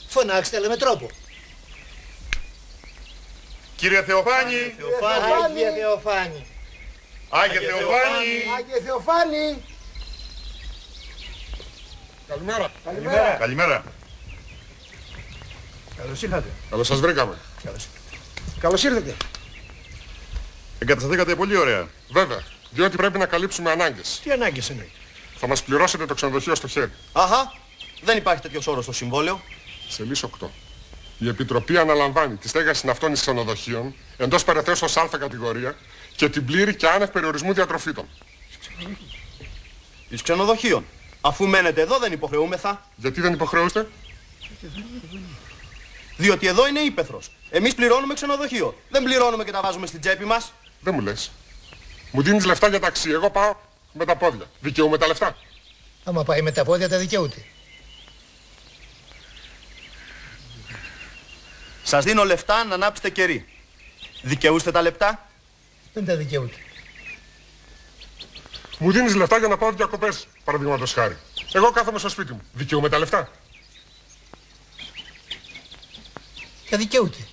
Φωνάξτε, αλλά με τρόπο. Κύριε Θεοφάνη! Άγιε Θεοφάνη! Άγιε Θεοφάνη! Άγιε Θεοφάνη! Καλημέρα. Καλημέρα. Καλώς ήρθατε. Καλώς σας βρήκαμε. Καλώς ήρθατε. Εγκατασταθήκατε πολύ ωραία. Βέβαια, διότι πρέπει να καλύψουμε ανάγκες. Τι ανάγκες εννοεί? Θα μας πληρώσετε το ξενοδοχείο στο χέρι. Αχα, δεν υπάρχει τέτοιος όρος στο συμβόλαιο. Σελής 8. Η Επιτροπή αναλαμβάνει τη στέγαση ναυτών ξενοδοχείων εντός περαιτέρως Α κατηγορία και την πλήρη και άνευ περιορισμού διατροφήτων. Εις ξενοδοχείων. Αφού μένετε εδώ δεν υποχρεούμεθα. Γιατί δεν υποχρεούστε? Διότι εδώ είναι ύπαιθρος. Εμείς πληρώνουμε ξενοδοχείο. Δεν πληρώνουμε και τα βάζουμε στην τσέπη μας. Δεν μου λες. Μου δίνεις λεφτά για ταξί. Εγώ πάω με τα πόδια. Δικαιούμαι τα λεφτά. Άμα πάει με τα πόδια τα δικαιούται. Σας δίνω λεφτά να ανάψετε κερί. Δικαιούστε τα λεπτά? Δεν τα δικαιούται. Μου δίνεις λεφτά για να πάω διακοπές, παραδείγματος χάρη. Εγώ κάθομαι στο σπίτι μου. Δικαιούμαι τα λεφτά. Τα δικαιούται.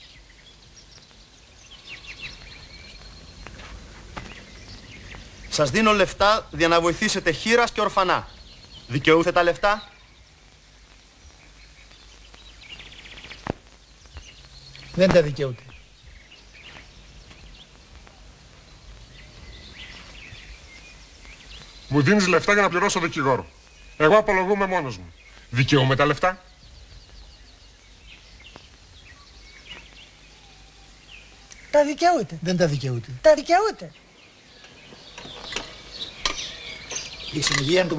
Σας δίνω λεφτά για να βοηθήσετε χήρας και ορφανά. Δικαιούστε τα λεφτά? Δεν τα δικαιούται. Μου δίνεις λεφτά για να πληρώσω δικηγόρο. Εγώ απολογούμαι μόνος μου. Δικαιούμαι τα λεφτά. Τα δικαιούται. Δεν τα δικαιούται. Τα δικαιούται. Η συνοικία του